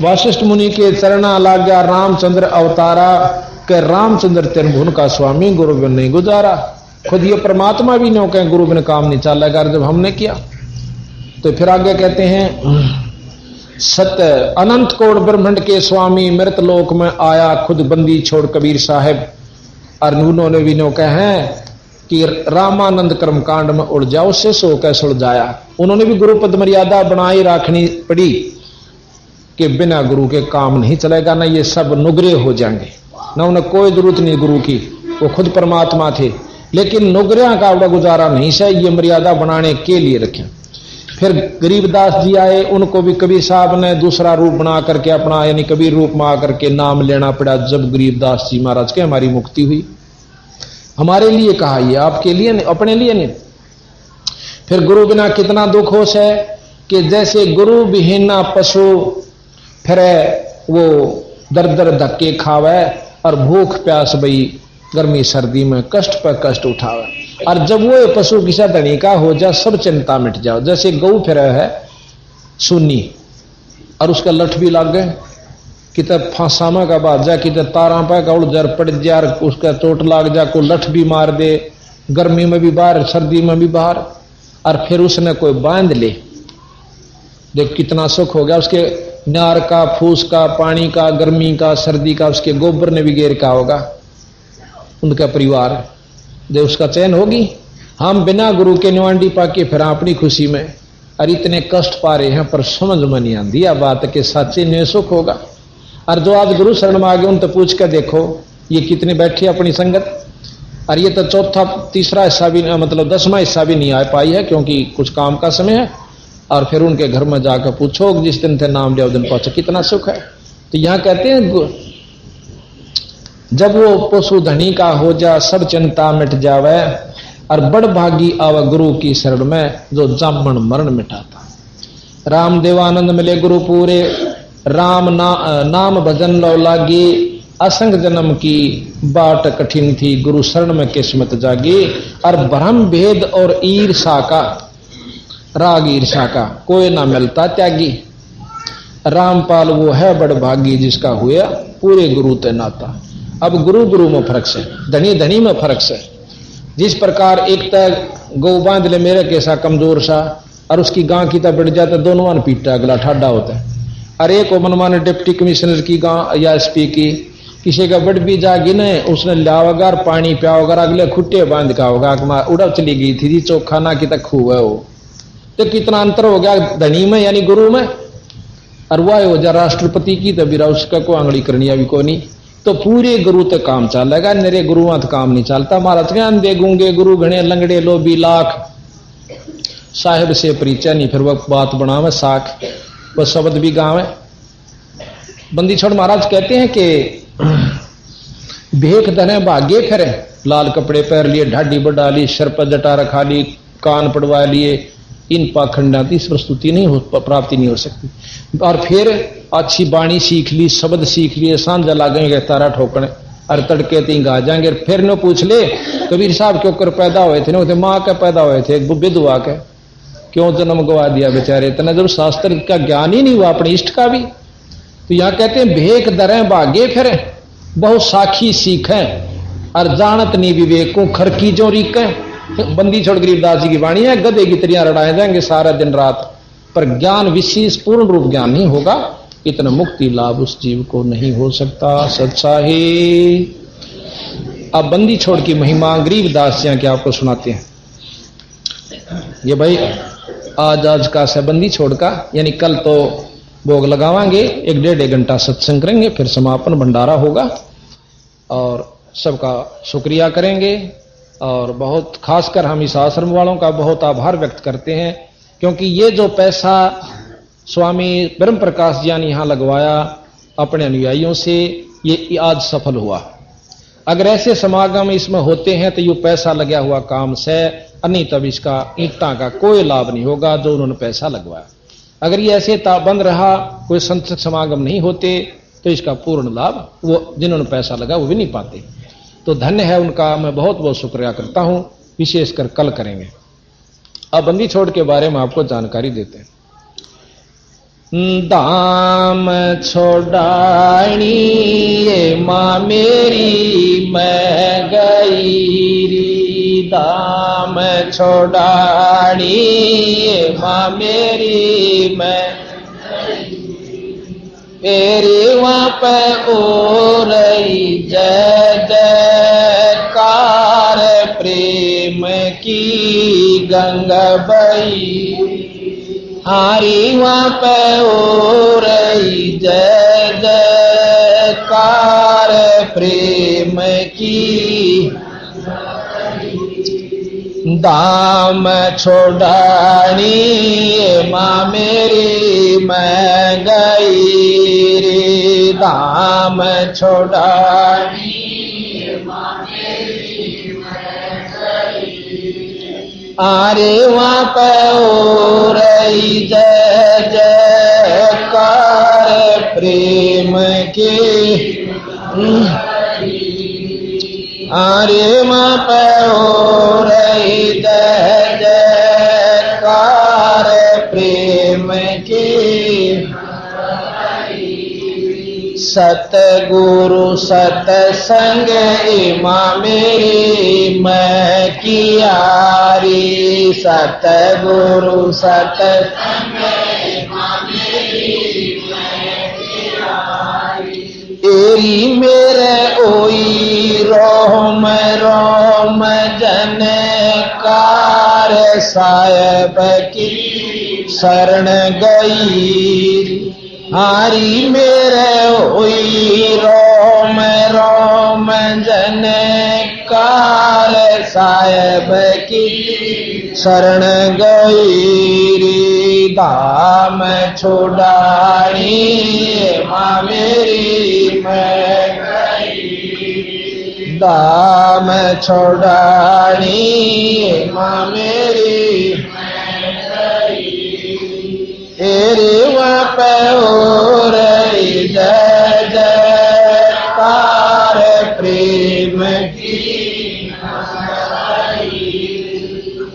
वासिष्ठ मुनि के चरणा लाग गया रामचंद्र अवतारा के रामचंद्र तेन भुन का स्वामी गुरु बिन नहीं गुजारा। खुद ये परमात्मा भी नहीं कहें गुरु बिन काम नहीं चलेगा जब हमने किया। तो फिर आगे कहते हैं सत्य अनंत कोट ब्रह्मांड के स्वामी मृत लोक में आया खुद बंदी छोड़ कबीर साहब। और उन्होंने भी नो कहे कि रामानंद कर्म कांड में उड़ जाओ से सो कैसे उड़ जाया। उन्होंने भी गुरु पद मर्यादा बनाई रखनी पड़ी कि बिना गुरु के काम नहीं चलेगा, ना ये सब नुगरे हो जाएंगे, ना उन्हें कोई जरूरत नहीं गुरु की, वो खुद परमात्मा थे। लेकिन नुगरिया का बड़ा गुजारा नहीं से, ये मर्यादा बनाने के लिए रखें। फिर गरीबदास जी आए, उनको भी कबीर साहब ने दूसरा रूप बना करके अपना यानी कबीर रूप में आकर के नाम लेना पड़ा। जब गरीबदास जी महाराज के हमारी मुक्ति हुई, हमारे लिए कहा, ये आपके लिए नहीं, अपने लिए नहीं। फिर गुरु बिना कितना दुख हो से कि जैसे गुरु विहीना पशु फिर वो दर दर धक्के खावे और भूख प्यास भई गर्मी सर्दी में कष्ट पर कष्ट उठावे। और जब वो पशु किसा धनी का हो जाए सब चिंता मिट जाओ। जैसे गऊ फिर है सुन्नी और उसका लठ भी लग गए, कितने फांसामा का बात जा, कितने तारा पे का उड़ जर पड़ जा, उसका चोट लाग जा, को लठ भी मार दे, गर्मी में भी बाहर सर्दी में भी बाहर, और फिर उसने कोई बांध ले, देख कितना सुख हो गया। उसके नार का, फूस का, पानी का, गर्मी का, सर्दी का, उसके गोबर ने भी घेर का होगा उनका परिवार, जो उसका चयन होगी। हम बिना गुरु के निवांडी पाके फिर अपनी खुशी में और इतने कष्ट पा रहे हैं, पर समझ में नहीं आती यह बात के साचे ने सुख होगा। और जो आज गुरु शरण में आ गए उन तो पूछ कर देखो ये कितने बैठे अपनी संगत। और ये तो चौथा तीसरा हिस्सा भी मतलब 10वां हिस्सा भी नहीं आ पाई है, क्योंकि कुछ काम का समय है। और फिर उनके घर में जाकर पूछो जिस दिन थे नाम लिया उस दिन पहुंचे, कितना सुख है। तो यहां कहते हैं जब वो पशु धनी का हो जा सब चिंता मिट जावे, और बड़ भागी आवे गुरु की शरण में जो जामन मरण मिटाता। राम देवानंद मिले गुरु पूरे, राम नाम भजन लो लागी, असंग जन्म की बाट कठिन थी गुरु शरण में किस्मत जागी। और ब्रह्म भेद और ईर्षा का राग ईर्षा का कोई ना मिलता त्यागी। रामपाल वो है बड़ भागी जिसका हुआ पूरे गुरु ते नाता। अब गुरु गुरु में फर्क से, धनी धनी में फर्क से। जिस प्रकार एक तक गौ बांध ले मेरे कैसा कमजोर सा, और उसकी गां की तक बढ़ जाता दोनों वन पीटता अगला ठाडा होता है। अरे को मनमाने डिप्टी कमिश्नर की गां या एसपी की किसी का बड़ भी जागी ने उसने लावगार पानी पियावगर अगले खुट्टे बांध का होगा उड़ा चली गई थी जी चौखाना की तक हुआ है वो। तो कितना अंतर हो गया धनी में यानी गुरु में। और वह हो जा राष्ट्रपति की तो बिरा उसका को आंगड़ी करनी अभी को नहीं। तो पूरे गुरु तक काम चलेगा, मेरे गुरुआ तो काम नहीं चलता। महाराज ज्ञान दे गूंगे गुरु घने लंगड़े लोभी लाख, साहिब से परिचय नहीं फिर वह बात बनावे साख, वह शब्द भी गावे। बंदी छोड़ महाराज कहते हैं कि भेख धने भाग्य फिरे, लाल कपड़े पहन लिए, ढाडी बढ़ा ली, सर पर जटा रखा ली, कान पड़वा लिए, इन पाखंडाती प्रस्तुति नहीं हो प्राप्ति नहीं हो सकती। और फिर अच्छी बाणी सीख ली, शब्द सीख लिए, सांझा लागेंगे तारा ठोकने और तड़के तीन आ जाएंगे। फिर न पूछ ले कबीर साहब क्यों कर पैदा हुए थे, न माँ के पैदा हुए थे विधवा के, क्यों जन्म गवा दिया बेचारे। इतना जब शास्त्र का ज्ञान ही नहीं हुआ अपने इष्ट का भी। तो यहाँ कहते हैं भेख दरें भागे फिर बहुत साखी सीखें, और जानत नहीं विवेकों खरकी जो रीकें। बंदी छोड़ गरीबदास जी की वाणी है, गधे की तरियां रड़ाए जाएंगे सारा दिन रात, पर ज्ञान विशेष पूर्ण रूप ज्ञान नहीं होगा, इतना मुक्ति लाभ उस जीव को नहीं हो सकता। सच्चा ही। अब बंदी छोड़ की महिमा गरीबदास जी के आपको सुनाते हैं। ये भाई आज का से बंदी छोड़ का, यानी कल तो भोग लगावांगे, 1-1.5 घंटा सत्संग करेंगे, फिर समापन भंडारा होगा और सबका शुक्रिया करेंगे। और बहुत खासकर हम इस आश्रम वालों का बहुत आभार व्यक्त करते हैं, क्योंकि ये जो पैसा स्वामी ब्रह्म प्रकाश जी ने यहां लगवाया अपने अनुयायियों से, ये आज सफल हुआ। अगर ऐसे समागम इसमें होते हैं तो ये पैसा लगा हुआ काम से, नहीं तब इसका ईंटा का कोई लाभ नहीं होगा जो उन्होंने पैसा लगवाया। अगर ये ऐसे बंद रहा, कोई संत समागम नहीं होते, तो इसका पूर्ण लाभ वो जिन्होंने पैसा लगा वो भी नहीं पाते। तो धन्य है उनका, मैं बहुत बहुत शुक्रिया करता हूं। विशेषकर कल करेंगे। अब बंदी छोड़ के बारे में आपको जानकारी देते हैं। दाम छोड़ानी ये माँ मेरी मैं गई री, दाम छोड़ानी ये माँ मेरी मैं तेरी वहाँ पे हो रही जय जयकार प्रेम की गंगा बही, हारी वहाँ पे हो रही जय जयकार प्रेम की, दाम छोड़ानी माँ मेरी मैं गई रे, दाम छोड़ानी माँ मेरी मैं गई, आरे वहाँ पे हो रही जय जयकार प्रेम की, आरे वहाँ पे हो रही जय जयकार प्रेम की, सतगुरु सतसंग माँ मेरी मैं कियारी, सतगुरु सतसंग माँ मेरी मैं कियारी, तेरी मेरे ओई रोम रोम जनकार साहेब की शरण गई, हारी मेरे ओई रोम रोम जनकार साहेब की शरण गई री, दाम छोड़ानी माँ मेरी मैं गई, दाम छोड़ानी माँ मेरी मैं गई, तेरे वहाँ पे हो रही जय जयकार प्रेम की,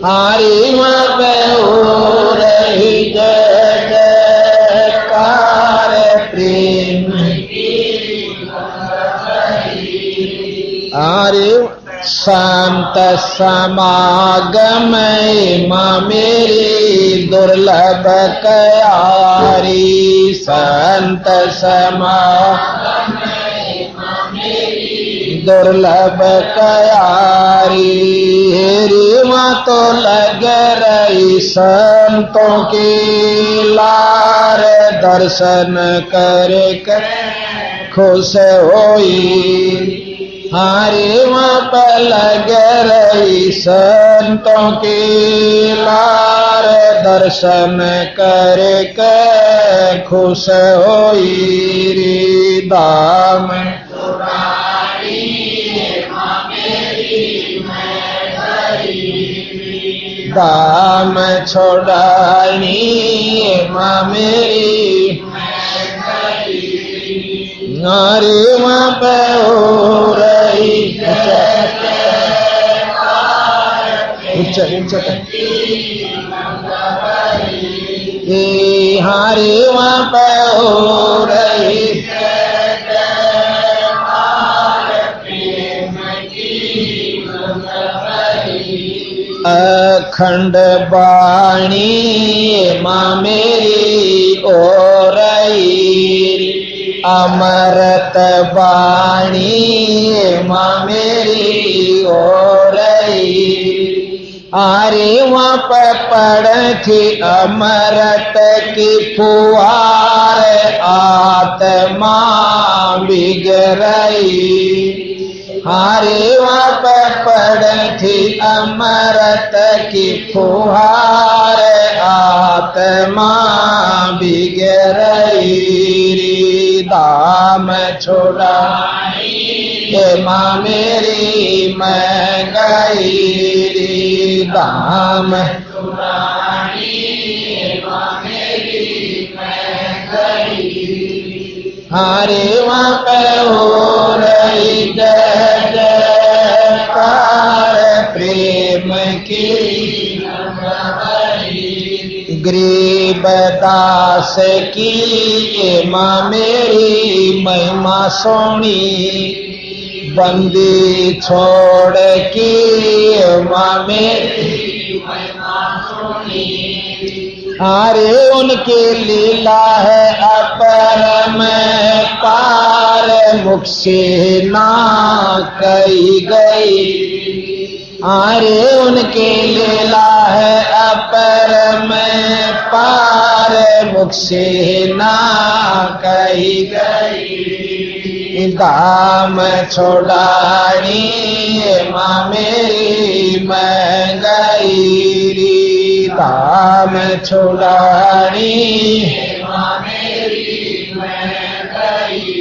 हारी वहाँ पे हो रही जय जयकार प्रेम की, हारी संत समागम माँ मेरी दुर्लभ कयारी, संत समागम माँ मेरी दुर्लभ कयारी, हेरी माँ तो लग रही संतों की लार, दर्शन करके खुश होई, हारे वहाँ पर लग रही संतों की लार, दर्शन करके खुश होई रे, दाम छोड़ानी माँ मेरी मैं गई, दाम छोड़ानी माँ मेरी मैं गई, नारे वहाँ पे हो रही ऊंचा ऊंचा हारे वहाँ पे हो रही अखंड बाणी माँ मेरी ओ रही, अमृत बाणी माँ मेरी ओ रही, आरे वहाँ पर पड़ थी अमृत की फुहार, आत्मा बिग रही, हारे वहाँ पर पड़ थी अमृत की फुहार, आत्मा बिग रही, दाम छोड़ानी ये माँ मेरी मैं गई री, दाम छोड़ानी ये माँ मेरी मैं गई, हारे वहाँ पे हो रही जय जयकार प्रेम की, ग्री गरीबदास की माँ मेरी महिमा सोनी, बंदी छोड़ की माँ मेरी महिमा सोनी। अरे उनकी लीला है अपरम पार, मुख से ना कही गई। अरे उनकी लीला है अपरम पार, मुख से ना कही गई। दाम छोड़ानी माँ मेरी मैं गई, दाम छोड़ानी माँ मेरी मैं गई।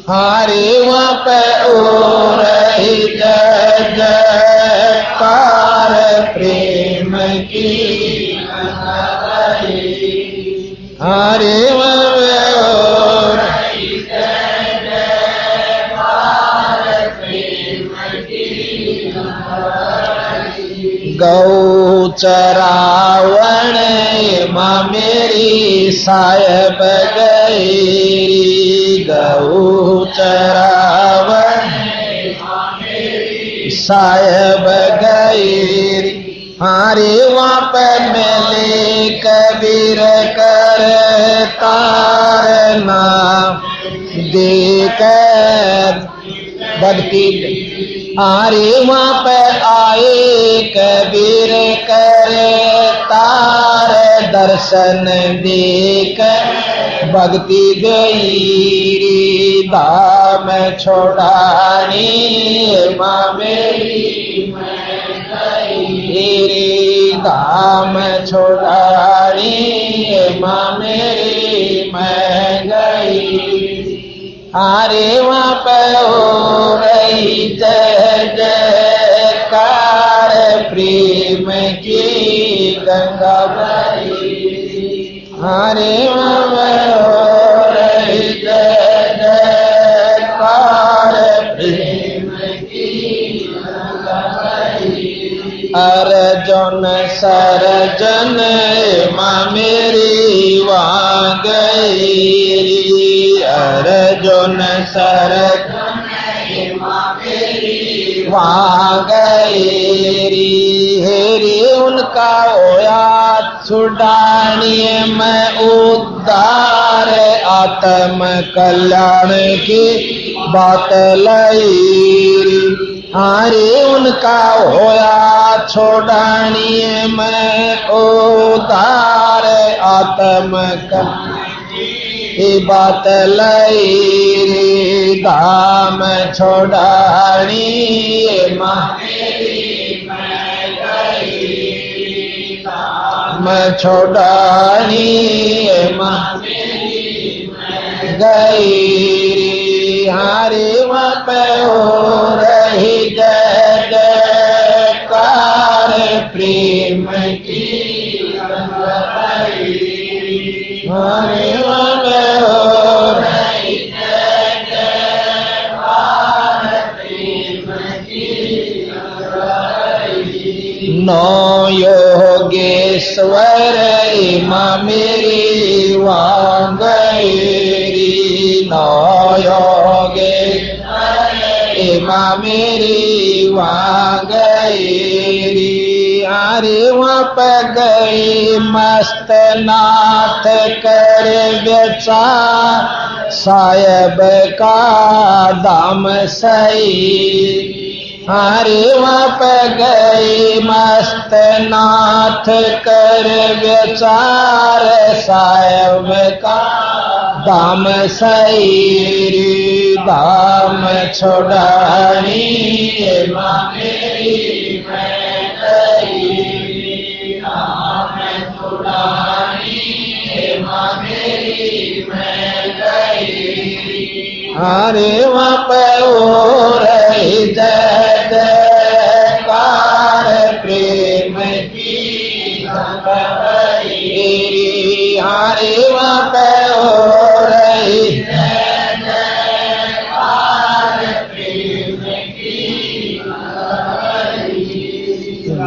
हरे वहाँ पे ओ रही जय जयकार प्रेम की, हरे वहाँ पे ओ रही जय जयकार प्रेम की। गौ चरावण माँ मेरी साहेब गई, गौ चरावण साहेब गई। हारे वहाँ पर मिले कबीर कर तारना, देकर भक्ति। हारे वहाँ पर आए कबीर कर तार, दर्शन देकर भक्ति गई। दाम छोड़ानी माँ मेरी मैं गई, दाम छोड़ानी माँ मेरी मैं गई। अरे वहाँ पे हो रही जय जयकार प्रेम की गंगा बही। अरे वहाँ पे हो रही जय जयकार प्रेम की गंगा बही। अर्जुन सरजन माँ मेरी वहाँ गई, अर्जुन सरजन माँ मेरी वहाँ गई। हेरी उनका होया छुड़ानिए मैं उद्धार, आत्म कल्याण की बात लाई। हरे उनका होया छोड़ानिए मैं उद्धार, आत्म कल्याण की बात लाई। दाम छोड़ानी माँ मेरी मैं गई, दाम छोड़ानी माँ मेरी मैं गई। हरे वहाँ पे हो रही जय जयकार प्रेम की गंगाई। हरे वहाँ पे हो रही जय जयकार प्रेम की गंगाई। नौ योगेश्वर माँ मेरी वहाँ गई, नौ योगेश्वर माँ मेरी वहाँ गई। अरे वहाँ पर गई मस्त नाथ कर विचार, साहेब का दाम सही। अरे वहाँ पर गई मस्त नाथ कर विचार, साहेब का दाम सही। दाम छोड़ानी माँ मेरी मैं गई, दाम छोड़ानी माँ मेरी मैं गई। अरे वहाँ पे हो रही जय जयकार प्रेम की गंगाई। अरे वहाँ पे हो रही जय जयकार प्रेम की गंगाई।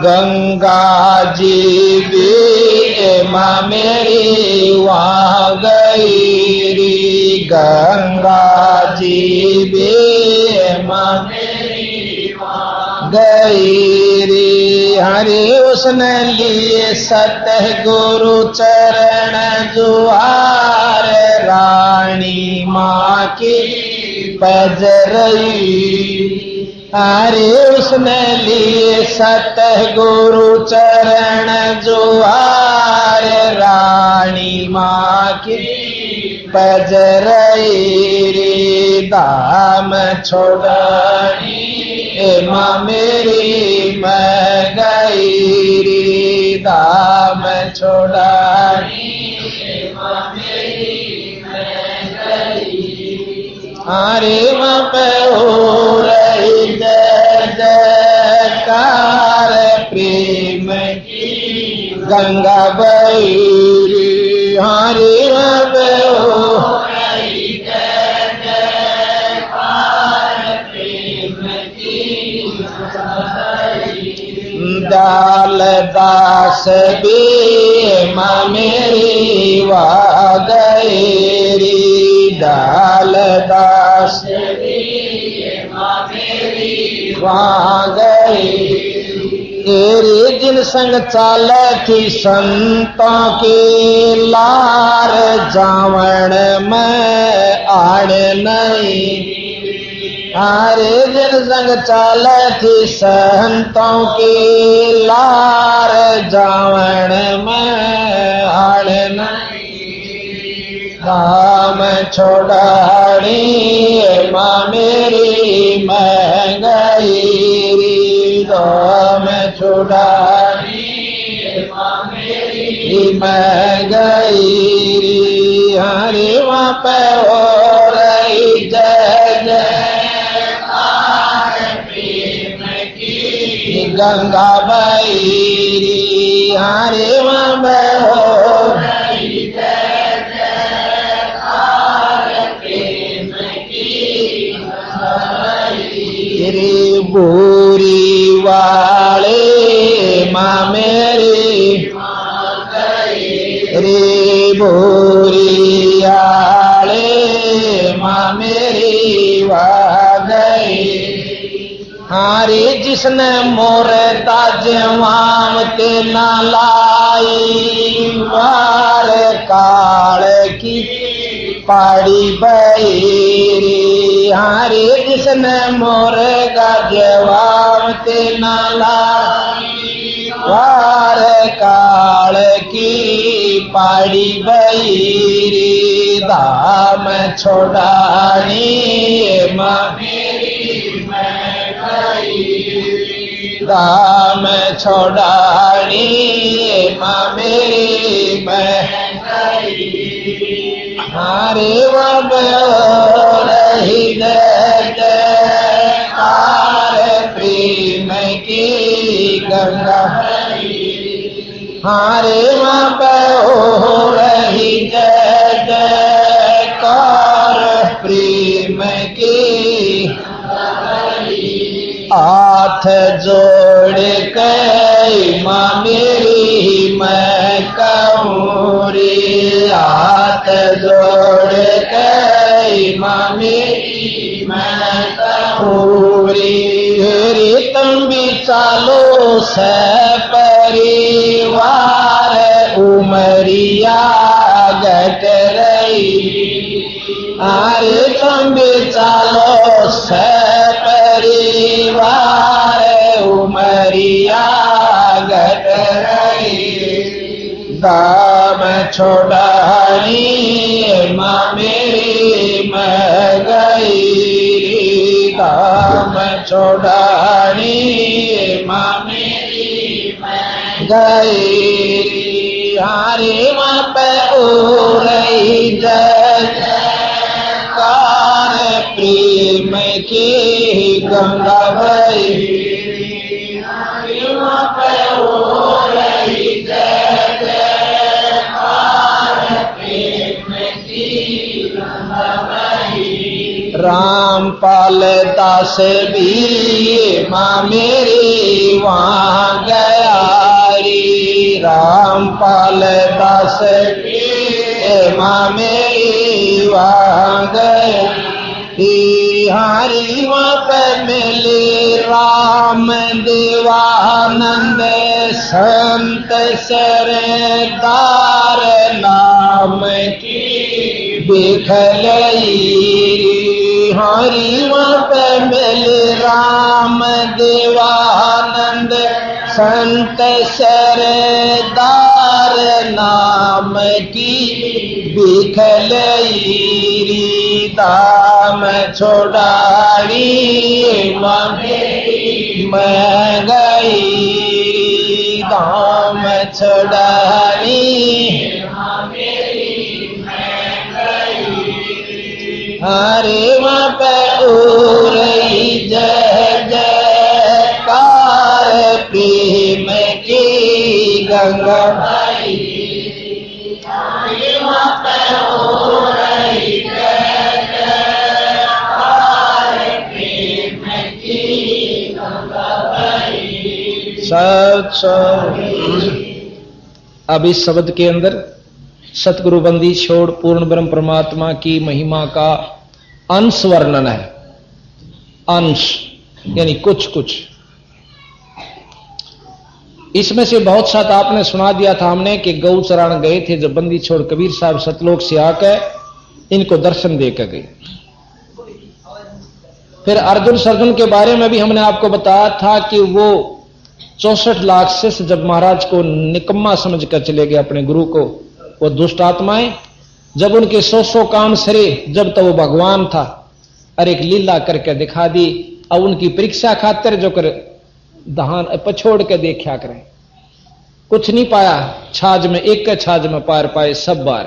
गंगा जी भी माँ मेरी वहाँ गई री गंगा जी भी माँ मेरी वहाँ गई री हरे उसने लिए सतगुरु चरण जुहार रानी माँ की बजरई हरे उसने लिए सतगुरु चरण जुहार रानी माँ की बजरई रे दाम छोड़नी माँ मेरी मैं गई रे दाम छोड़नी माँ मेरी मैं गई हरे माँ पे हो रही जय जयकार प्रेम की गंगा बही हरे माँ पे हो रही जय जयकार प्रेम की दाल दास भी माँ मेरी वा गई दाल दास माँ मेरी वहाँ गई तेरे जिन संग चाल थी संतों के लार जावण में आड़ नहीं हरे जिन संग चाल थी संतों के लार जावण में आड़ नहीं धाम छोड़ानी माँ मेरी मैं गई धाम छोड़ानी माँ मेरी मैं गई हरे वहाँ पे हो रही जय जयकार प्रेम की गंगा बही हरे वहाँ पे हो रही बोरी वाले माँ मेरी रे बोरी वाले माँ मेरी वा गई हारी जिसने मोरे ताजवाम ते न लाई वार काल की पाड़ी बही हारी जिसने मोरे का जवाब ते नाला वार काल की पाड़ी बही दाम छोड़ानी माँ मेरी मैं गई दाम छोड़ानी माँ मेरी मैं हरे वब रही जय जयकार प्रेम की गंगा हरे वब हो रही जय जयकार प्रेम की हाथ जोड़ के माँ मेरी मैं कहूँ रे हाथ जोड़ के माँ मेरी मैं कहूँ रे तुम भी चालो से परिवार उमरिया गट रही अरे तुम भी चालो से परिवार उमरिया गट रही दाम छोड़ानी माँ मेरी मैं गई दाम छोड़ानी माँ मेरी मैं गई हरे माँ पे ओ रही जय जयकार प्रेम की गंगा बही हरे माँ पे ओ रही जय जयकार प्रेम की गंगा बही रामपाल दास भी माँ मेरी वहाँ गया री राम पाल दास मेरी वाग हरि मत मिले राम देवानंद संत सरदार नाम की बिखलई हरि मत मिले राम देवानंद संत सरदार नाम की बिखलई दाम छोड़ाई मैं गई दाम छोड़ाई हरे वहाँ पे उरई जय जयकार प्रेम की गंगा अब इस शब्द के अंदर सतगुरु बंदी छोड़ पूर्ण ब्रह्म परमात्मा की महिमा का अंश वर्णन है। अंश यानी कुछ कुछ। इसमें से बहुत साथ आपने सुना दिया था हमने कि गौ चरान गए थे जब बंदी छोड़ कबीर साहब सतलोक से आकर इनको दर्शन देकर गए। फिर अर्जुन सर्जुन के बारे में भी हमने आपको बताया था कि वो 64 लाख से जब महाराज को निकम्मा समझकर चले गए अपने गुरु को, वो दुष्ट आत्माएं जब उनके 100 काम सरे, जब तो वो भगवान था और एक लीला करके दिखा दी। अब उनकी परीक्षा खातिर जो कर दहान पछोड़ के देखा करें, कुछ नहीं पाया छाज में, एक के छाज में पार पाए सब बार।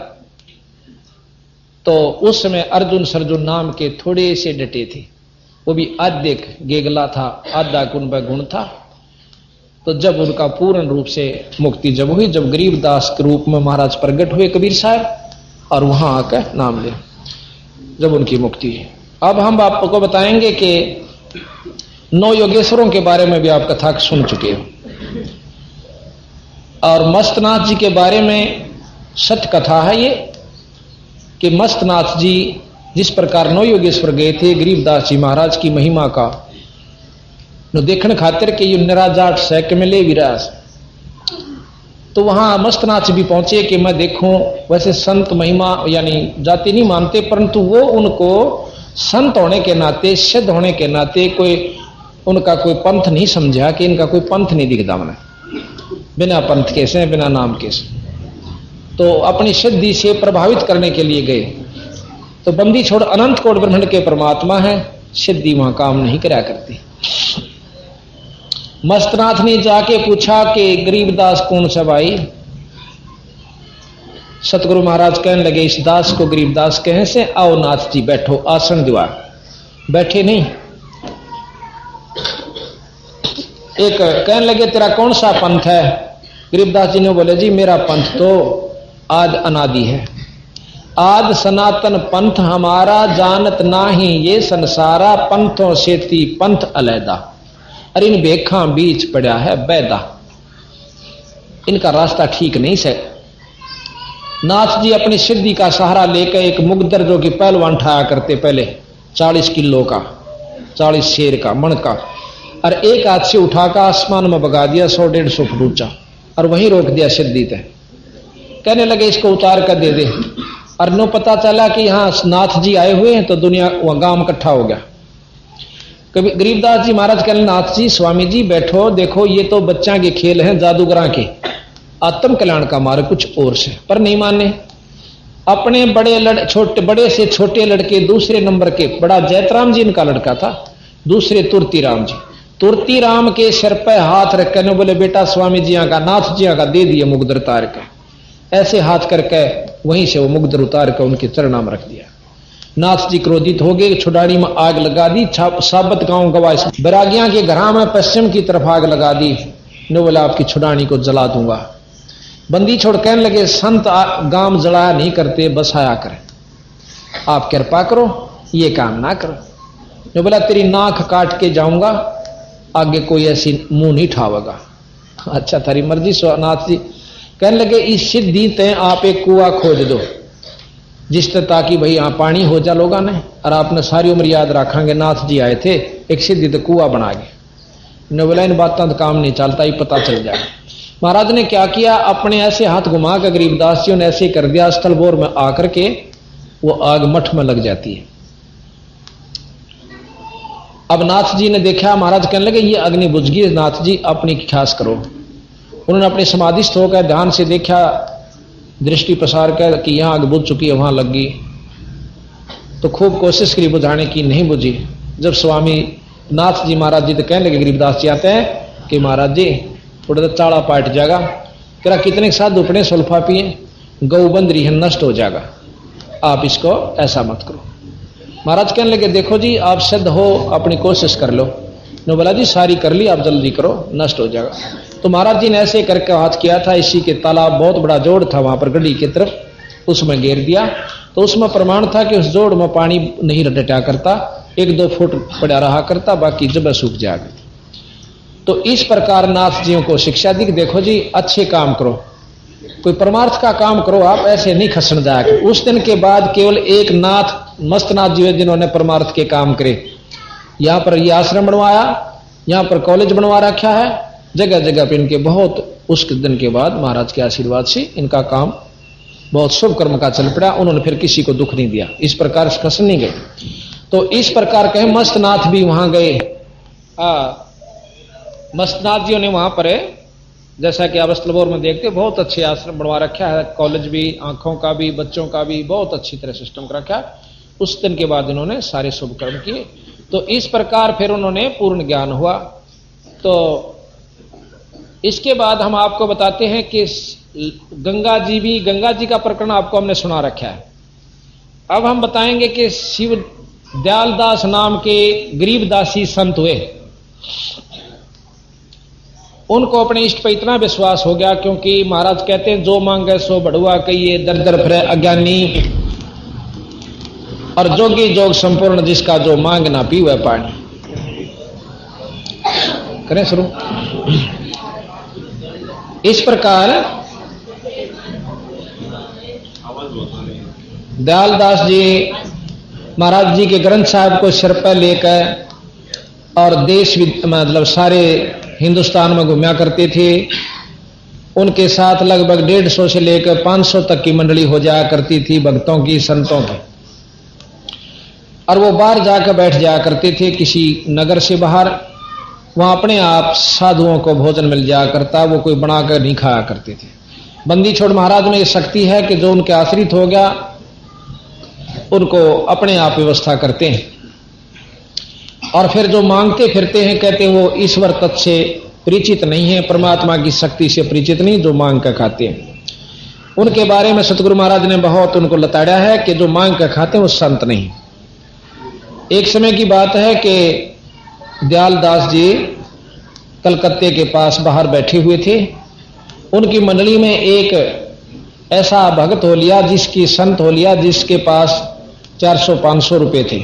तो उस समय अर्जुन सर्जुन नाम के थोड़े से डटे थे, वो भी आधे गेगला था, आधा कुंभ गुण था। तो जब उनका पूर्ण रूप से मुक्ति जब हुई, जब गरीबदास के रूप में महाराज प्रकट हुए कबीर साहब और वहां आकर नाम ले, जब उनकी मुक्ति है। अब हम आपको बताएंगे कि 9 योगेश्वरों के बारे में भी आप कथा सुन चुके हो, और मस्तनाथ जी के बारे में सत्य कथा है ये कि मस्तनाथ जी जिस प्रकार 9 योगेश्वर गए थे गरीबदास जी महाराज की महिमा का नो देखने खातिर के ये निराजाट सैक मिले विराज। तो वहां मस्तनाथ भी पहुंचे कि मैं देखूं। वैसे संत महिमा यानी जाति नहीं मानते, परंतु वो उनको संत होने के नाते, सिद्ध होने के नाते कोई उनका कोई पंथ नहीं समझा कि इनका कोई पंथ नहीं दिखता मैंने, बिना पंथ के से, बिना नाम के से। तो अपनी सिद्धि से प्रभावित करने के लिए गए। तो बंदी छोड़ अनंत कोट ब्रह्मांड के परमात्मा है, सिद्धि वहां काम नहीं करा करती। मस्तनाथ ने जाके पूछा कि गरीबदास कौन सा भाई? सतगुरु महाराज कहने लगे इस दास को गरीबदास कहे से, आओ नाथ जी बैठो, आसन दिवा। बैठे नहीं, एक कहने लगे तेरा कौन सा पंथ है? गरीबदास जी ने बोले जी मेरा पंथ तो आद अनादि है, आद सनातन पंथ हमारा, जानत नाही ये संसारा, पंथों से ती पंथ अलैदा, और इन बेखा बीच पड़ा है बैदा, इनका रास्ता ठीक नहीं से। नाथ जी अपनी सिद्धि का सहारा लेकर एक मुगदर जो कि पहलवान ठाया करते पहले 40 किलो का, 40 शेर का मन का, और एक हाथ से उठाकर आसमान में बगा दिया 100-150 फुट ऊंचा, और वहीं रोक दिया सिद्धि तय। कहने लगे इसको उतार कर दे दे। और नो पता चला कि यहाँ नाथ जी आए हुए हैं, तो दुनिया वह गांव इकट्ठा हो गया। कभी गरीबदास जी महाराज कहने नाथ जी स्वामी जी बैठो, देखो ये तो बच्चा के खेल हैं जादूगरा के, आत्म कल्याण का मार्ग कुछ और से। पर नहीं माने। अपने बड़े से छोटे लड़के, दूसरे नंबर के बड़ा जैतराम जी इनका लड़का था, दूसरे तुरती राम जी, तुरती राम के सिर पर हाथ रख कर बोले बेटा स्वामी जी का, नाथ जी का दे दिए मुगदर उतार के। ऐसे हाथ करके वहीं से वो मुगदर उतार कर उनके चरणा में रख दिया। नाथ जी क्रोधित हो गए, छुड़ानी में आग लगा दी, साबत गांव गवाए बैरागियां के घरा में पश्चिम की तरफ आग लगा दी। ने बोला आपकी छुड़ानी को जला दूंगा। बंदी छोड़ कहने लगे संत गांव जलाया नहीं करते, बसाया करें, आप कृपा करो ये काम ना करो। ने बोला तेरी नाक काट के जाऊंगा, आगे कोई ऐसी मुंह नहीं ठावेगा। अच्छा थारी मर्जी नाथ जी। कहने लगे इस सिद्धि तय आप एक कुआ खोद दो जिससे ताकि भाई यहाँ पानी हो जा लोगा ने, और आपने सारी उम्र याद रखेंगे नाथ जी आए थे एक सिद्धि तो कुआ बना गए। ने बोला इन बातों तो काम नहीं चलता, ही पता चल जाए। महाराज ने क्या किया, अपने ऐसे हाथ घुमा कर गरीबदास जी ने ऐसे कर दिया, स्थल बोर में आकर के वो आग मठ में लग जाती है। अब नाथ जी ने देखा, महाराज कहने लगे ये अग्नि बुझ गई, नाथ जी अपनी ख्यास करो। उन्होंने अपने समाधिस्थ होकर ध्यान से देखा, दृष्टि प्रसार कर कि यहां आग बुझ चुकी है, वहां लग गई। तो खूब कोशिश करी बुझाने की, नहीं बुझी। जब स्वामी नाथ जी महाराज जी तो कहने लगे, गरीबदास जी आते हैं कि महाराज जी थोड़ा तो चाड़ा पाट जाएगा, कह कितने साधु अपने सुल्फा पिए, गौ बंद रही है, नष्ट हो जाएगा, आप इसको ऐसा मत करो। महाराज कहने लगे देखो जी आप सिद्ध हो, अपनी कोशिश कर लो। ने बोला जी सारी कर ली, आप जल्दी करो, नष्ट हो जाएगा। तो महाराज जी ने ऐसे करके हाथ किया था, इसी के तालाब बहुत बड़ा जोड़ था वहां पर गड्डी की तरफ, उसमें घेर दिया। तो उसमें प्रमाण था कि उस जोड़ में पानी नहीं रटटा करता, 1-2 फुट पड़ा रहा करता, बाकी जब सूख जाएगा। तो इस प्रकार नाथ जियों को शिक्षा दी कि देखो जी अच्छे काम करो, कोई परमार्थ का काम करो, आप ऐसे नहीं खसन जाएगा। उस दिन के बाद केवल एक नाथ मस्तनाथ जी जिन्होंने परमार्थ के काम करे। यहां पर यह आश्रम बनवाया, यहां पर कॉलेज बनवा रखा है, जगह जगह पे इनके बहुत, उस दिन के बाद महाराज के आशीर्वाद से इनका काम बहुत शुभ कर्म का चल पड़ा। उन्होंने फिर किसी को दुख नहीं दिया, इस प्रकार से खसन नहीं गए। तो इस प्रकार कहे मस्तनाथ भी वहां गए। मस्तनाथ जी ने वहां पर जैसा कि आप स्थलबोर में देखते बहुत अच्छे आश्रम बनवा रखा है, कॉलेज भी, आंखों का भी, बच्चों का भी बहुत अच्छी तरह सिस्टम कर रखा है। उस दिन के बाद इन्होंने सारे शुभ कर्म किए। तो इस प्रकार फिर उन्होंने पूर्ण ज्ञान हुआ। तो इसके बाद हम आपको बताते हैं कि गंगा जी का प्रकरण आपको हमने सुना रखा है। अब हम बताएंगे कि शिव दयालदास नाम के गरीबदासी संत हुए, उनको अपने इष्ट पर इतना विश्वास हो गया, क्योंकि महाराज कहते हैं जो मांगे सो बढ़ुआ कहिए, दर दर फिरे अज्ञानी, और जोगी जोग संपूर्ण जिसका जो मांग ना पीवे पानी। करें शुरू। इस प्रकार दयालदास जी महाराज जी के ग्रंथ साहब को सिर पर लेकर और देश मतलब सारे हिंदुस्तान में घूमया करते थे। उनके साथ लगभग 150 से लेकर 500 तक की मंडली हो जाया करती थी, भक्तों की, संतों की। और वो बाहर जाकर बैठ जाया करते थे किसी नगर से बाहर, वहां अपने आप साधुओं को भोजन मिल जाया करता, वो कोई बनाकर नहीं खाया करते थे। बंदी छोड़ महाराज में ये शक्ति है कि जो उनके आश्रित हो गया उनको अपने आप व्यवस्था करते हैं, और फिर जो मांगते फिरते हैं कहते हैं वो ईश्वर तत्व से परिचित नहीं है, परमात्मा की शक्ति से परिचित नहीं, जो मांग कर खाते हैं। उनके बारे में सतगुरु महाराज ने बहुत उनको लताड़ा है कि जो मांग कर खाते हैं वो संत नहीं। एक समय की बात है कि दयालदास जी कलकत्ते के पास बाहर बैठे हुए थे। उनकी मंडली में एक ऐसा भक्त हो लिया, जिसकी संत हो लिया, जिसके पास 400-500 रुपए थे,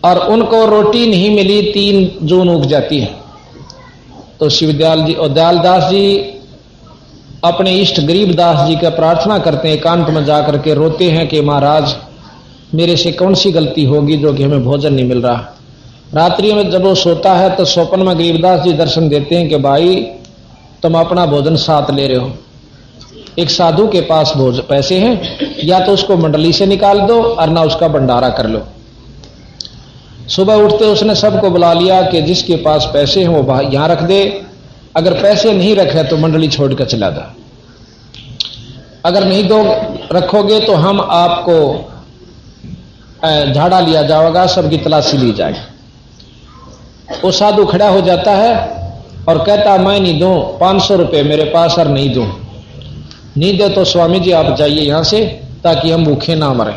और उनको रोटी नहीं मिली, 3 जून उग जाती है। तो शिवदयाल जी और दयालदास जी अपने इष्ट गरीबदास जी का प्रार्थना करते हैं, एकांत में जाकर के रोते हैं कि महाराज मेरे से कौन सी गलती होगी जो कि हमें भोजन नहीं मिल रहा। रात्रि में जब वो सोता है तो स्वप्न में गरीबदास जी दर्शन देते हैं कि भाई तुम अपना भोजन साथ ले रहे हो, एक साधु के पास पैसे हैं, या तो उसको मंडली से निकाल दो और ना उसका भंडारा कर लो। सुबह उठते उसने सबको बुला लिया कि जिसके पास पैसे हैं वो यहां रख दे, अगर पैसे नहीं रखे तो मंडली छोड़कर चला जा, अगर नहीं दो रखोगे तो हम आपको झाड़ा लिया जाएगा, सबकी तलाशी ली जाएगी। वो साधु खड़ा हो जाता है और कहता मैं नहीं दूं, 500 रुपए मेरे पास और नहीं दूं, नहीं दे तो स्वामी जी आप जाइए यहां से, ताकि हम भूखे ना मरें।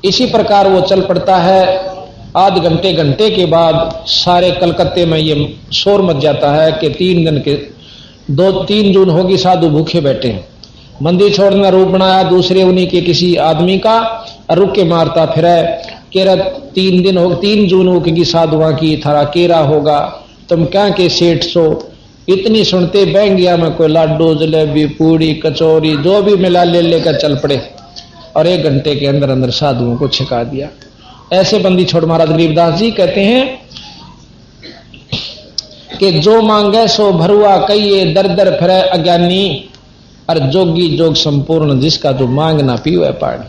इसी प्रकार वो चल पड़ता है। आध घंटे के बाद सारे कलकत्ते में ये शोर मच जाता है कि 3 दिन के 2-3 जून होगी, साधु भूखे बैठे हैं। मंदिर छोड़ने रूप बनाया दूसरे उन्हीं के किसी आदमी का, रुक के मारता फिर केरा 3 दिन हो 3 जून होगी साधुआ की थारा केरा होगा, तुम क्या के सेठ सो इतनी सुनते बैंगिया में कोई लाडू जलेबी पूड़ी कचौरी जो भी मिला ले लेकर चल पड़े और 1 घंटे के अंदर अंदर साधुओं को छिका दिया। ऐसे बंदी छोड़ महाराज गरीबदास जी कहते हैं कि जो मांगे सो भरुआ कहिए दर दर फिरे अज्ञानी, और जोगी जोग संपूर्ण जिसका जो मांग ना पीवे पानी।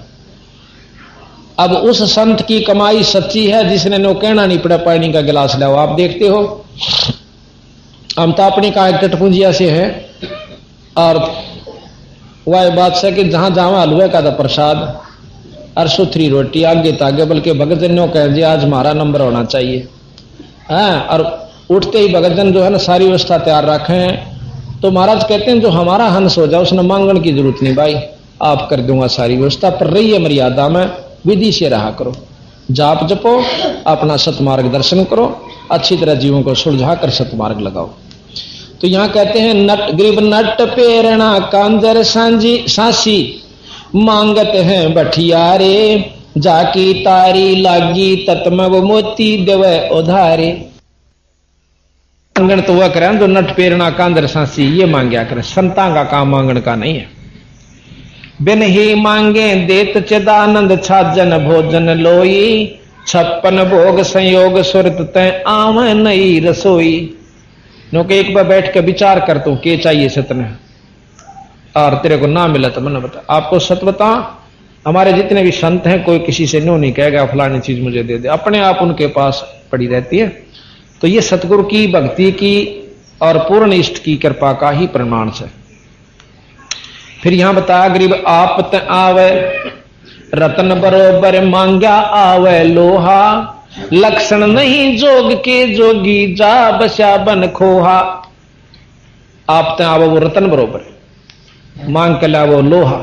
अब उस संत की कमाई सच्ची है जिसने नो कहना नहीं पड़ा पानी का गिलास लाओ। आप देखते हो हम तो अपनी का टटपुंजिया से है, और वह बात से कि जहां जहां हलवे का था प्रसाद और सुथरी रोटी आगे तागे, बल्कि भगत जन कह दिए आज हमारा नंबर होना चाहिए। हाँ, और उठते ही भगत जन जो है ना सारी व्यवस्था तैयार रखे हैं। तो महाराज कहते हैं जो हमारा हंस हो जाए उसने मांगण की जरूरत नहीं भाई, आप कर दूंगा सारी व्यवस्था, पर रहिए मर्यादा में, विधि से रहा करो, जाप जपो, अपना सतमार्ग दर्शन करो, अच्छी तरह जीवों को सुलझा कर सतमार्ग लगाओ। तो यहां कहते हैं नट गरीब नट पेरणा कांजर सांझी सांसी, मांगत हैं बठियारे, जाकी तारी लागी तत्म वो मोती देवे उधारे। मांगण तो वह करें जो नट पेरणा कांजर सांसी ये मांगया करें, संतां का काम मांगण का नहीं है। बिन ही मांगे देत चिदानंद छाजन भोजन लोई, 56 भोग संयोग सुरत तय आव नई रसोई। क्योंकि एक बार बैठ के विचार कर तू के चाहिए सतने, और तेरे को ना मिला तो मैंने बता। आपको सत बता, हमारे जितने भी संत हैं कोई किसी से नो नहीं कहेगा फलानी चीज मुझे दे दे, अपने आप उनके पास पड़ी रहती है। तो ये सतगुरु की भक्ति की और पूर्ण इष्ट की कृपा का ही प्रमाण है। फिर यहां बताया गरीब आपत आवे रतन बरोबर मांग्या आवे लोहा, लक्षण नहीं जोग के जोगी जा बस्या बन खोहा। आपत आवे वो रतन बरोबर मांग के ला वो लोहा,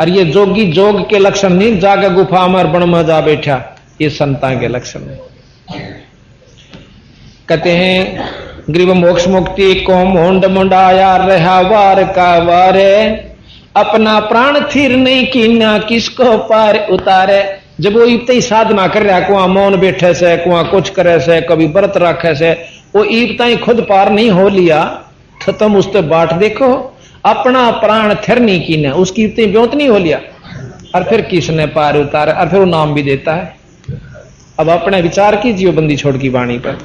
और ये जोगी जोग के लक्षण नहीं जाके गुफा में बन में जा बैठा, ये संतां के लक्षण है। कहते हैं गरीब मोक्ष मुक्ति को मोंड मुंडाया रहा वार का वारे, अपना प्राण थिर नहीं कीना किसको पार उतारे। जब वो इतनी साधना कर रहा, कुआ मौन बैठे से, कुआ कुछ करे से, कभी व्रत रखे से, वो इतना ही खुद पार नहीं हो लिया तो तुम उससे बाट देखो, अपना प्राण थिर नहीं कीना, उसकी इतनी ब्योत नहीं हो लिया, और फिर किसने पार उतारे, और फिर वो नाम भी देता है। अब अपने विचार कीजिए बंदी छोड़ की वाणी पर।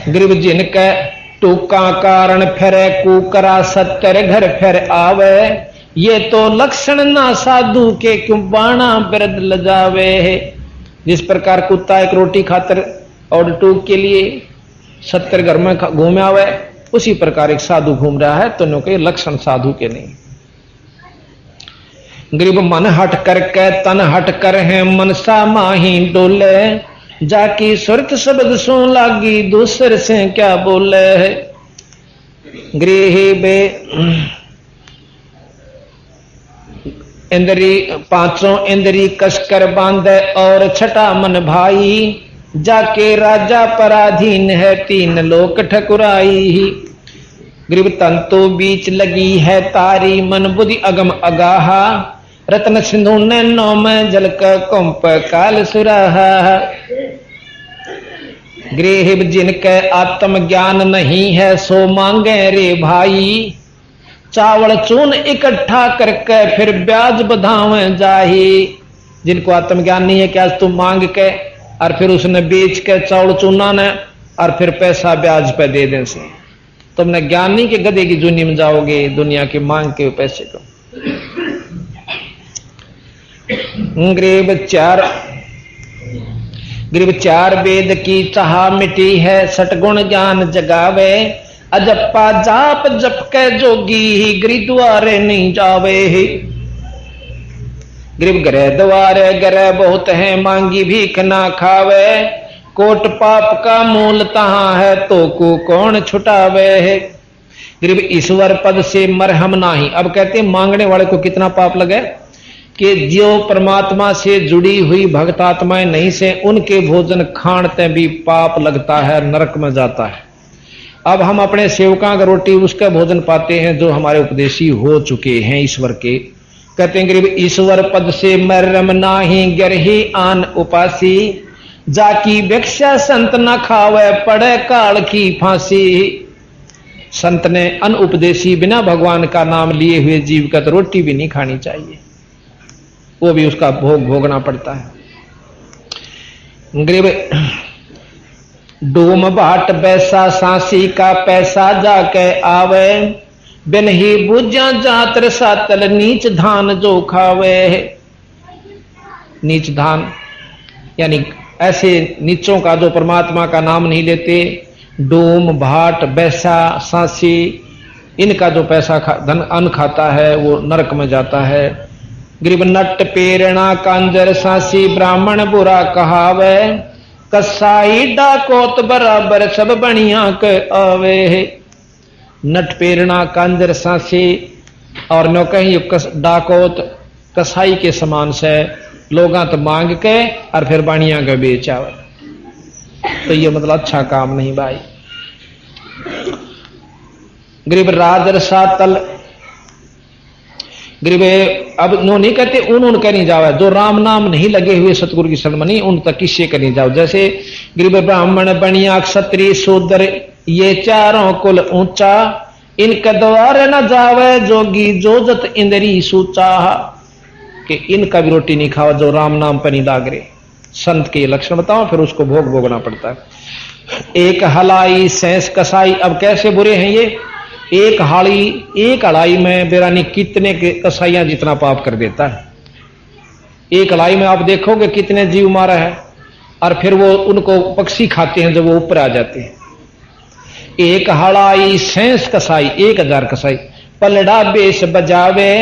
गरीब जिनके टूका कारण फिरे कुकरा 70 घर फिर आवे, ये तो लक्षण ना साधु के क्यों बाणा बिरद लजावे है। जिस प्रकार कुत्ता एक रोटी खातर और टूक के लिए 70 घर में घूमे आवे, उसी प्रकार एक साधु घूम रहा है, तो नो के लक्षण साधु के नहीं। गरीब मन हट करके तन हट कर है, मनसा माही डोले, जाकी सुरत शब्द सो लागी दूसर से क्या बोले है। गृह बे इंद्री 5 इंद्री कसकर बांधे और 6 मन भाई, जाके राजा पराधीन है 3 लोक ठकुराई। गरीब तंतु बीच लगी है तारी, मन बुद्धि अगम अगाहा, रत्न सिंधु नैनो में जलक कुंप काल सुराहा। गृह जिनके आत्म ज्ञान नहीं है सो मांगे रे भाई, चावल चून इकट्ठा करके फिर ब्याज बधावे जाही। जिनको आत्मज्ञान नहीं है कि आज तुम मांग के और फिर उसने बेच के चावल चूना ने और फिर पैसा ब्याज पे दे दें से, तुमने ज्ञान नहीं कि गधे की जूनी में जाओगे दुनिया के मांग के पैसे को। गरीब 4 वेद की चाह मिटी है, 6 गुण ज्ञान जगावे, अजप्पा जाप जप के जोगी ही गिरि द्वारे नहीं जावे। गरीब गृह द्वारे गृह बहुत है, मांगी भीख ना खावे, कोट पाप का मूल तहां है तो को कौन छुटावे। गरीब ईश्वर पद से मरहम नाही। अब कहते मांगने वाले को कितना पाप लगे कि जो परमात्मा से जुड़ी हुई भक्त आत्माएं नहीं से, उनके भोजन खाणते भी पाप लगता है, नरक में जाता है। अब हम अपने सेवका का रोटी उसका भोजन पाते हैं जो हमारे उपदेशी हो चुके हैं ईश्वर के। कहते हैं गरीब ईश्वर पद से मरम नाही गिरही आन उपासी, जाकी भिक्षा संत न खावे पड़े काल की फांसी। संत ने अनउपदेशी बिना भगवान का नाम लिए हुए जीव का तो रोटी भी नहीं खानी चाहिए, वो भी उसका भोग भोगना पड़ता है। गरीब डूम बाट बैसा सांसी का पैसा जाके आवे, बिन ही बुझा जातर सातल नीच धान जो खावे। नीच धान यानी ऐसे नीचों का जो परमात्मा का नाम नहीं लेते, डूम भाट बैसा सांसी, इनका जो पैसा धन अन्न खाता है वो नरक में जाता है। गरीब नट पेरणा कांजर सांसी ब्राह्मण बुरा कहावे, कसाई डाकोत बराबर सब बढ़िया के आवे। नट पेरणा कांजर सांसी और नो कहीं डाकोत कसाई के समान से लोगा तो मांग के और फिर बाणिया के बेच आवे, तो ये मतलब अच्छा काम नहीं भाई। गरीब राजर सातल, गरीब अब नो नहीं कहते उन कह नहीं जावे, जो राम नाम नहीं लगे हुए सतगुरु की शरण में नहीं, उन तक किससे कर नहीं जाओ। जैसे गरीब ब्राह्मण बनिया क्षत्रिय शूद्र ये चारों कुल ऊंचा, इनके द्वार न जावे जोगी जोजत इंद्री सूचा, कि इनका भी रोटी नहीं खावा जो राम नाम पर नहीं लाग रहे। संत के लक्षण बताओ, फिर उसको भोग भोगना पड़ता है। एक हलाई सैंस कसाई, अब कैसे बुरे हैं ये। एक हाड़ी एक हलाई में बेरानी कितने के कसाइयां जितना पाप कर देता है। एक हलाई में आप देखोगे कितने जीव मारा है, और फिर वो उनको पक्षी खाते हैं जब वो ऊपर आ जाते हैं। एक हलाई सैंस कसाई 1000 कसाई, पलड़ा बेस बजावे,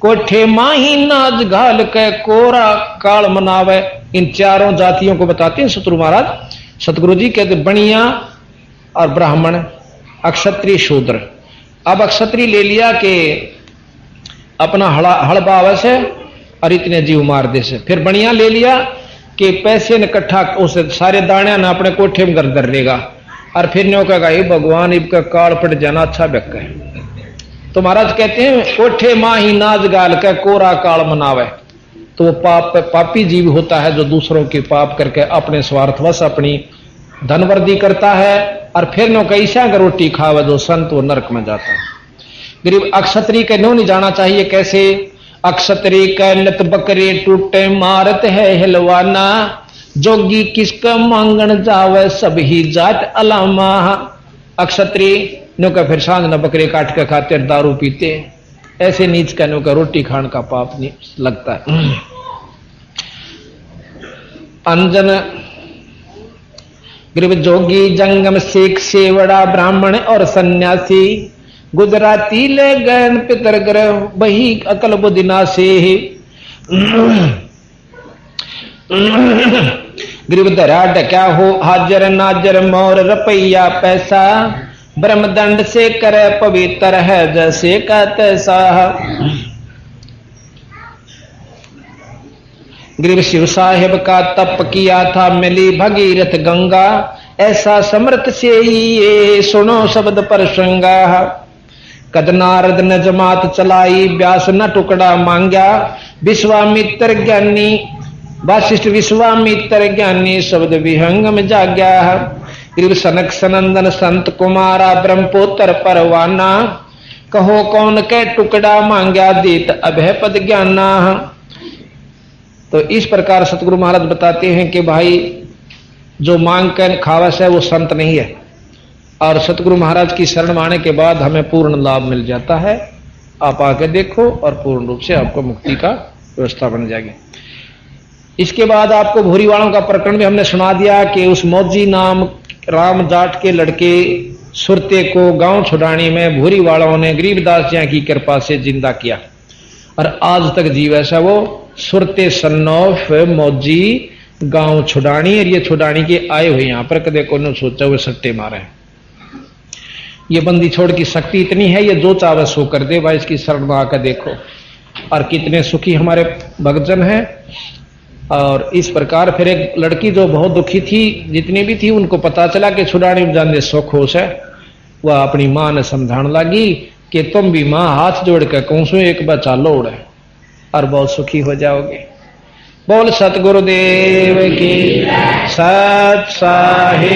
कोठे माही नाच घाल के कोरा काल मनावे। इन चारों जातियों को बताते हैं सतगुरु महाराज। सतगुरु जी कहते बनिया और ब्राह्मण, अक्षत्रिय शूद्र। अब अक्षत्रिय ले लिया कि अपना हड़ बाव से और इतने जीव मार दे से, फिर बनिया ले लिया कि पैसे ने इकट्ठा उस सारे दाने ने अपने कोठे में गर्दर लेगा, और फिर न्यो कहेगा हे भगवान इनका काल पट जाना अच्छा व्यक्ति है। तो महाराज कहते हैं कोठे माही नाच गाल के कोरा काल मनावे, तो वो पापी जीव होता है जो दूसरों के पाप करके अपने स्वार्थवश अपनी धनवर्दी करता है, और फिर नो कैसा का रोटी खावे जो संत वो नरक में जाता है। गरीब अक्षत्रिय के नो नहीं जाना चाहिए। कैसे अक्षत्रिय का नत बकरे टूटे मारत है हिलवाना, जोगी किसका मांगन जावे सब ही जात अलामा। अक्षत्रिय नो का फिर सांझ न बकरे काट के खाते दारू पीते, ऐसे नीच का नो का रोटी खान का पाप नहीं लगता है। अंजन गरीब जोगी जंगम सिख सेवड़ा ब्राह्मण और सन्यासी, गुजराती ले गैन पितर ग्रह बही अकल बुदिना से। गरीब धरा ढक्या हो हाजर नाजर मोर रुपया पैसा, ब्रह्मदंड से करे पवित्र है जैसे का तैसा। गरीब शिव साहेब का तप किया था मिली भगीरथ गंगा, ऐसा समर्थ से ही ये सुनो शब्द पर श्रृंगा। कद नारद न जमात चलाई व्यास न टुकड़ा मांग्या, विश्वामित्र ज्ञानी वासिष्ठ विश्वामित्र ज्ञानी शब्द विहंग में जाग्या। गरीब सनक सनंदन संत कुमारा ब्रह्मपुत्र परवाना, कहो कौन के टुकड़ा मांग्या दीत अभय पद ज्ञाना। तो इस प्रकार सतगुरु महाराज बताते हैं कि भाई जो मांग कर खावस है वो संत नहीं है, और सतगुरु महाराज की शरण आने के बाद हमें पूर्ण लाभ मिल जाता है। आप आके देखो और पूर्ण रूप से आपको मुक्ति का व्यवस्था बन जाएगी। इसके बाद आपको भूरी वालों का प्रकरण भी हमने सुना दिया कि उस मौजी नाम राम जाट के लड़के सुरते को गांव छुड़ाने में भूरी वालों ने गरीबदास जी की कृपा से जिंदा किया, और आज तक जीव ऐसा वो सुरते सन्नौफ मौजी गांव छुड़ानी, और ये छुड़ानी के आए हुए यहां पर कदे को न सोचा हुए सट्टे मारे। ये बंदी छोड़ की शक्ति इतनी है, ये जो चावे सो कर दे भाई, इसकी शरण में आकर देखो। और कितने सुखी हमारे भक्तजन हैं। और इस प्रकार फिर एक लड़की जो बहुत दुखी थी, जितनी भी थी, उनको पता चला कि छुड़ानी में जाने सो खुश है, वह अपनी मां ने समझाने लगी कि तुम भी मां हाथ जोड़ कर कहूं एक बच्चा लोड़ है और बहुत सुखी हो जाओगे। बोल सतगुरुदेव की सत साहिब।